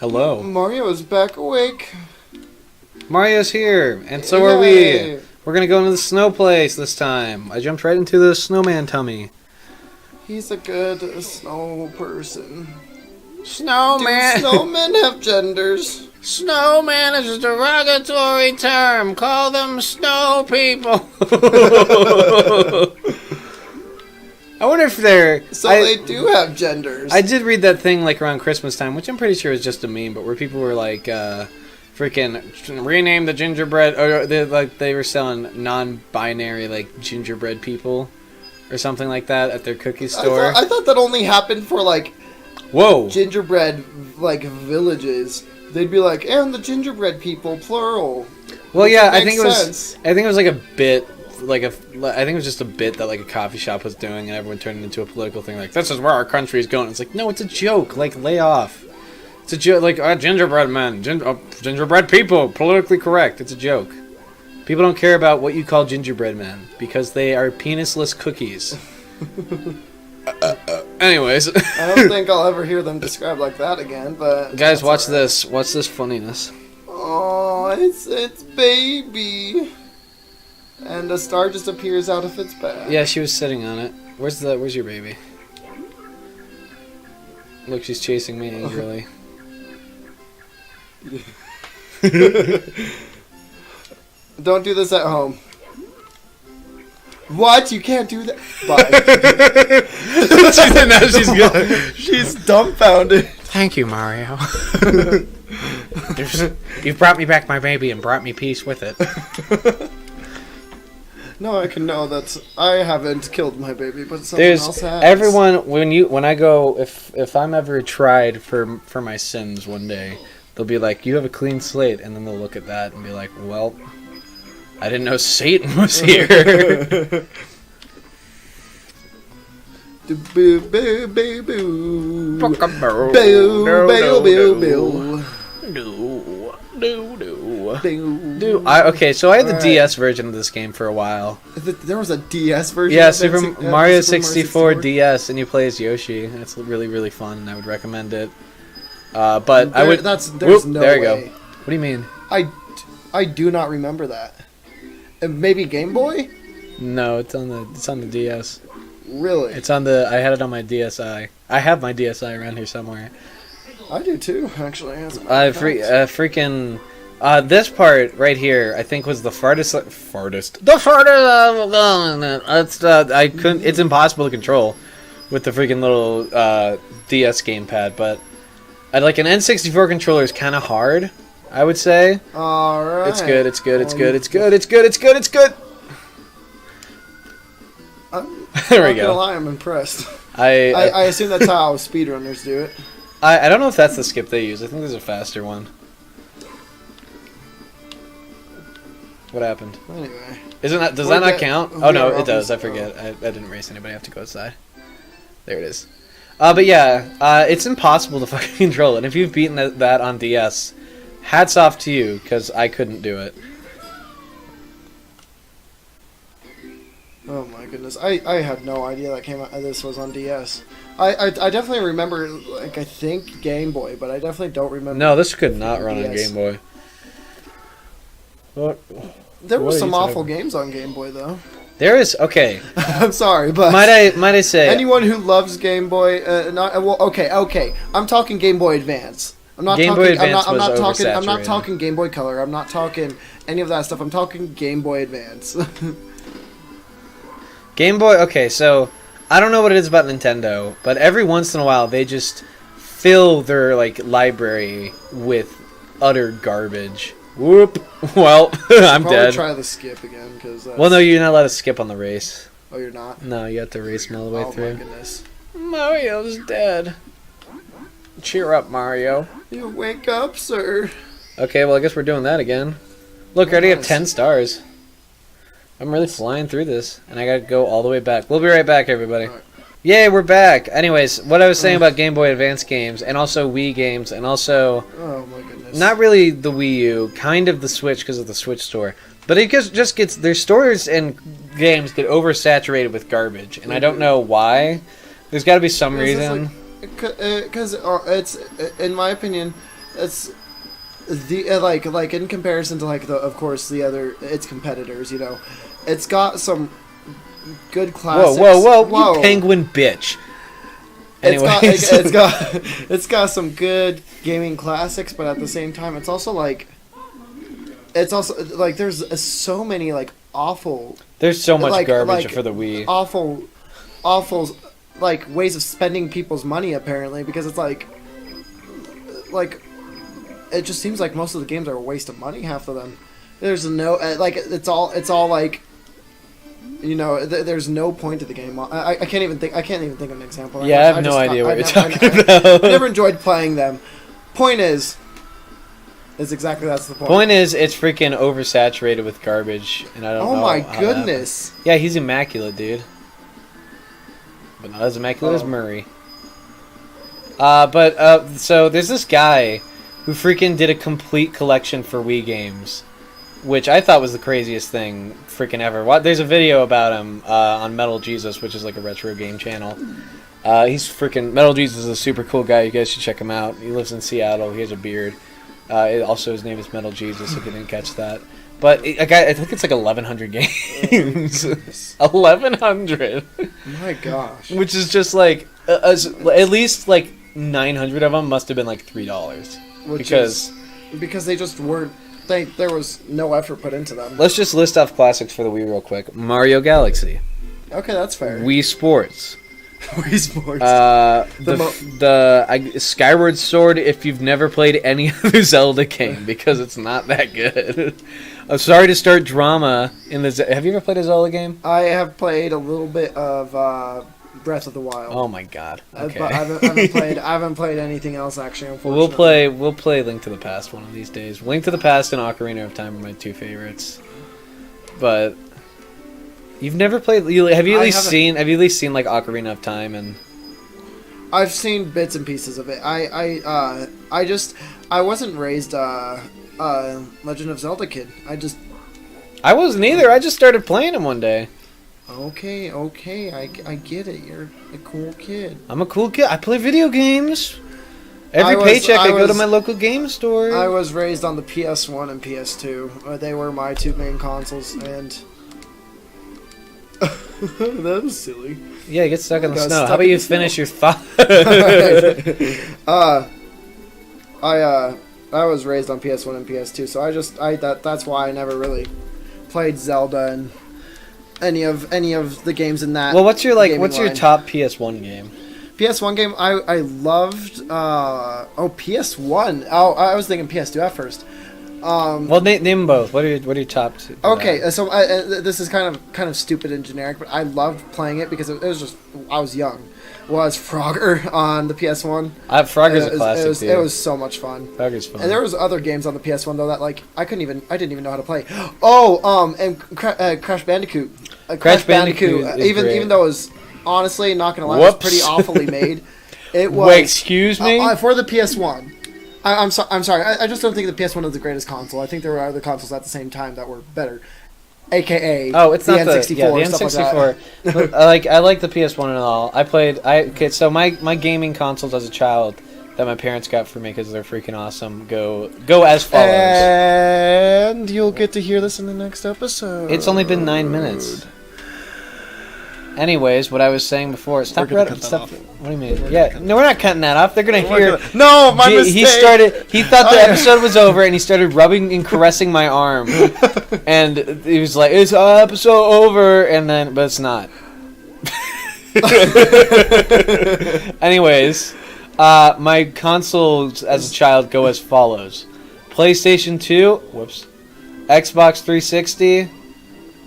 Hello. Mario is back awake. Mario's here, and so are we. We're gonna go into the snow place this time. I jumped right into the snowman tummy. He's a good snow person. Snowman. Do snowmen have genders? Snowman is a derogatory term. Call them snow people. I wonder if they're... they do have genders. I did read that thing like around Christmas time, which I'm pretty sure is just a meme, but where people were like, freaking rename the gingerbread, or they were selling non-binary like gingerbread people, or something like that at their cookie store. I thought that only happened for like, whoa, gingerbread like villages. They'd be like, and the gingerbread people, plural. Well, yeah, I think it was like a bit. I think it was just a bit that like a coffee shop was doing, and everyone turned it into a political thing. Like, this is where our country is going. It's like, no, it's a joke. Like, lay off. It's a joke. Like, gingerbread men, gingerbread people, politically correct. It's a joke. People don't care about what you call gingerbread men because they are penisless cookies. Anyways, I don't think I'll ever hear them described like that again. But guys, watch this. Watch this funniness. Oh, it's baby. And a star just appears out of its bag. Yeah, she was sitting on it. Where's your baby? Look, she's chasing me angrily. Don't do this at home. What? You can't do that? Bye. Now she's gone. She's dumbfounded. Thank you, Mario. You've brought me back my baby and brought me peace with it. No, I can know that I haven't killed my baby, but someone else has. Everyone when I go, if I'm ever tried for my sins one day, they'll be like, you have a clean slate, and then they'll look at that and be like, well, I didn't know Satan was here. Boo boo boo boo. Boo boo boo boo. Okay, so I had the DS version of this game for a while. There was a DS version? Yeah, Super Mario 64 DS, and you play as Yoshi. It's really, really fun, and I would recommend it. But I would... There's no there you way. go. What do you mean? I do not remember that. Maybe Game Boy? No, it's on the DS. Really? It's on the... I had it on my DSi. I have my DSi around here somewhere. I do too, actually. Freaking... this part right here, I think, was the farthest. The farthest. I couldn't. It's impossible to control with the freaking little DS gamepad. But like an N64 controller is kind of hard, I would say. All right. It's good. It's good. It's good. It's good. It's good. It's good. It's good. There we go. I'm not gonna lie, I'm impressed. I assume that's how speedrunners do it. I don't know if that's the skip they use. I think there's a faster one. What happened? Anyway. Does that not count? Oh no, it does. I forget. I didn't race anybody. I have to go outside. There it is. But yeah, it's impossible to fucking control it. And if you've beaten that on DS, hats off to you, because I couldn't do it. Oh my goodness. I had no idea that this was on DS. I definitely remember, like, I think Game Boy, but I definitely don't remember. No, this could not run on Game Boy. What? There were some awful games on Game Boy, though. There is, okay. I'm sorry, but might I say anyone who loves Game Boy, okay. I'm talking Game Boy Advance. I'm not Game talking. Boy Advance I'm not was talking. I'm not oversaturated. talking Game Boy Color. I'm not talking any of that stuff. I'm talking Game Boy Advance. Game Boy. Okay, so I don't know what it is about Nintendo, but every once in a while they just fill their like library with utter garbage. Whoop. Well, I'm dead. Try the skip again, because. Well, no, you're not allowed to skip on the race. Oh, you're not. No, you have to race them all the way through. Oh my goodness. Mario's dead. Cheer up, Mario. You wake up, sir. Okay, well, I guess we're doing that again. Look, I already have 10 stars. I'm really flying through this, and I gotta go all the way back. We'll be right back, everybody. Right. Yay, we're back. Anyways, what I was saying about Game Boy Advance games, and also Wii games, and also... Oh my goodness. Not really the Wii U, kind of the Switch because of the Switch store. But it just gets... Their stores and games get oversaturated with garbage, and I don't know why. There's got to be some reason. Because it's, in my opinion, it's the like in comparison to like of course its competitors, you know, it's got some good classics. Whoa, you penguin bitch. Anyways. It's got some good gaming classics, but at the same time, it's also like there's so many like awful. There's so much garbage for the Wii. Awful like ways of spending people's money apparently, because it's like it just seems like most of the games are a waste of money. Half of them, there's no like it's all like. You know, there's no point to the game. I can't even think of an example. Yeah, I have no idea what you're talking about. I never enjoyed playing them. Point is exactly that's the point. Point is, it's freaking oversaturated with garbage, and I don't know. Oh my goodness! Yeah, he's immaculate, dude. But not as immaculate as Murray. So there's this guy who freaking did a complete collection for Wii games, which I thought was the craziest thing freaking ever. There's a video about him on Metal Jesus, which is like a retro game channel. He's freaking... Metal Jesus is a super cool guy. You guys should check him out. He lives in Seattle. He has a beard. Also, his name is Metal Jesus, if you didn't catch that. But I think it's like 1,100 games. 1,100. My gosh. Which is just like... at least like 900 of them must have been like $3. Because they just weren't... There was no effort put into them. Let's just list off classics for the Wii real quick. Mario Galaxy. Okay, that's fair. Wii Sports. Wii Sports. The Skyward Sword if you've never played any other Zelda game, because it's not that good. I'm sorry to start drama in the... Have you ever played a Zelda game? I have played a little bit of Breath of the Wild. Oh my god. Okay. But I haven't played anything else actually, unfortunately. We'll play Link to the Past one of these days. Link to the Past and Ocarina of Time are my two favorites. But you've never played... Have you at least seen like Ocarina of Time and... I've seen bits and pieces of it. I wasn't raised Legend of Zelda kid. I wasn't either. I just started playing them one day. Okay, I get it. You're a cool kid. I'm a cool kid. I play video games. Every paycheck, I go to my local game store. I was raised on the PS1 and PS2. They were my two main consoles, and... that was silly. Yeah, get stuck in the snow. How about you finish your thought? I was raised on PS1 and PS2, so that's why I never really played Zelda and any of the games in that. Well, what's your top PS1 game? PS1 game I loved PS1. Oh, I was thinking PS2 at first. Well, name them both. What are your top two? Okay, so this is kind of stupid and generic, but I loved playing it because it was just I was young. Was Frogger on the PS1? Frogger's a classic. It was so much fun. Frogger's fun. And there was other games on the PS1 though that like I didn't even know how to play. Oh, and Crash Bandicoot. Crash Bandicoot. Even though it was honestly not gonna lie, it was pretty awfully made. It was. Wait, excuse me. For the PS1. I'm sorry. I just don't think the PS1 is the greatest console. I think there were other consoles at the same time that were better. AKA it's the not N64. The N64. I like the PS1 and all. So my gaming consoles as a child that my parents got for me because they're freaking awesome go as follows. And you'll get to hear this in the next episode. It's only been 9 minutes. Anyways, what I was saying before, stop. What do you mean? No, we're not cutting that off. They're gonna hear. No, my mistake. He thought the episode was over, and he started rubbing and caressing my arm, and he was like, "It's episode over," but it's not. Anyways, my consoles as a child go as follows: PlayStation 2, Xbox 360.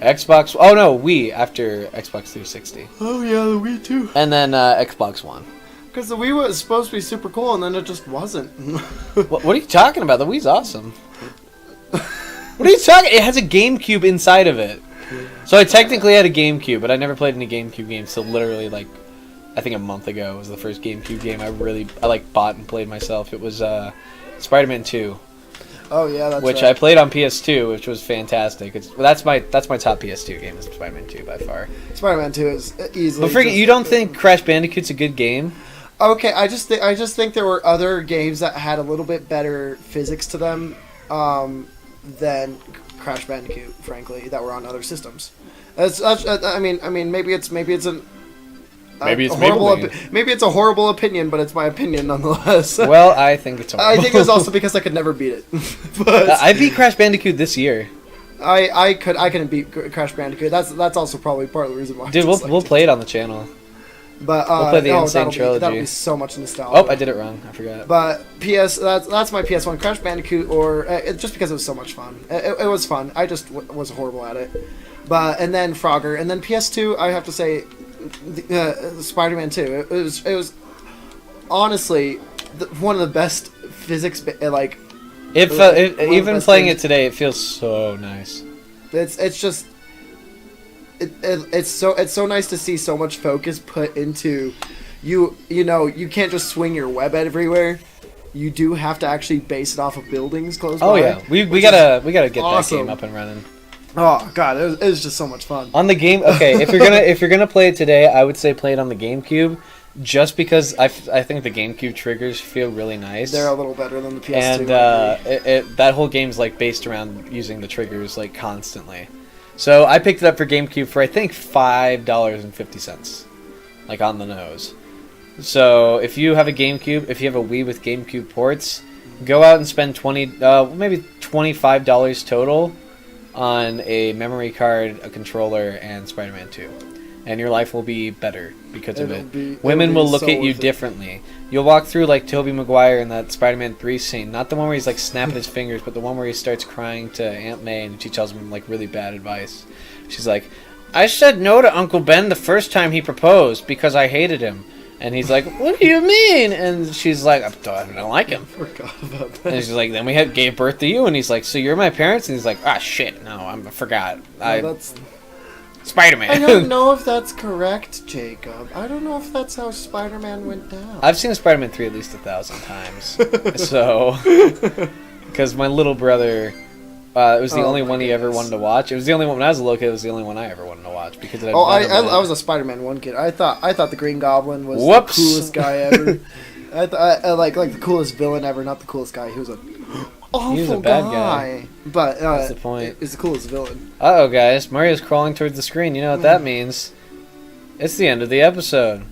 Wii after Xbox 360. Oh yeah, the Wii too. And then Xbox One. Because the Wii was supposed to be super cool, and then it just wasn't. What are you talking about? The Wii's awesome. What are you talking? It has a GameCube inside of it. So I technically had a GameCube, but I never played any GameCube games. So literally, like, I think a month ago was the first GameCube game I bought and played myself. It was Spider-Man 2. Oh yeah, that's which right. I played on PS2, which was fantastic. That's my top PS2 game is Spider-Man 2 by far. Spider-Man 2 is easily. But you don't think Crash Bandicoot's a good game? Okay, I just think there were other games that had a little bit better physics to them than Crash Bandicoot, frankly, that were on other systems. I mean, maybe it's a horrible opinion, but it's my opinion nonetheless. Well, I think it's horrible. I think it was also because I could never beat it. But I beat Crash Bandicoot this year. I couldn't beat Crash Bandicoot. That's also probably part of the reason why. Dude, we'll play it on the channel. But we'll play the Insane Trilogy. That'll be so much nostalgia. Oh, I did it wrong. I forgot. But that's my PS1 Crash Bandicoot, or just because it was so much fun. It was fun. I just was horrible at it. And then Frogger, and then PS2. I have to say, Spider-Man 2. It was honestly one of the best physics. Even playing it today, it feels so nice. It's just. It's so nice to see so much focus put into you can't just swing your web everywhere. You do have to actually base it off of buildings close by. Oh yeah, we gotta get awesome. That game up and running. Oh god, it was just so much fun. On the game, okay, if you're gonna play it today, I would say play it on the GameCube, just because I think the GameCube triggers feel really nice. They're a little better than the PS2. And that whole game's like based around using the triggers like constantly. So I picked it up for GameCube for I think $5.50, like on the nose. So if you have a GameCube, if you have a Wii with GameCube ports, go out and spend maybe $25 total on a memory card, a controller, and Spider-Man 2, and your life will be better because of it. Women will look at you differently. You'll walk through like Tobey Maguire in that Spider-Man 3 scene. Not the one where he's like snapping his fingers, but the one where he starts crying to Aunt May and she tells him like really bad advice. She's like, I said no to Uncle Ben the first time he proposed because I hated him. And he's like, what do you mean? And she's like, I don't like him. I forgot about that. And she's like, then we gave birth to you. And he's like, so you're my parents? And he's like, ah, shit, no, I forgot. Spider-Man. I don't know if that's correct, Jacob. I don't know if that's how Spider-Man went down. I've seen Spider-Man 3 at least 1,000 times. So, because my little brother, it was the only one he ever wanted to watch. It was the only one, when I was a little kid, it was the only one I ever wanted to watch. Because I was a Spider-Man 1 kid. I thought the Green Goblin was the coolest guy ever. I thought like the coolest villain ever, not the coolest guy. He was a bad guy. But that's the point. He's the coolest villain. Uh-oh, guys. Mario's crawling towards the screen. You know what that means. It's the end of the episode.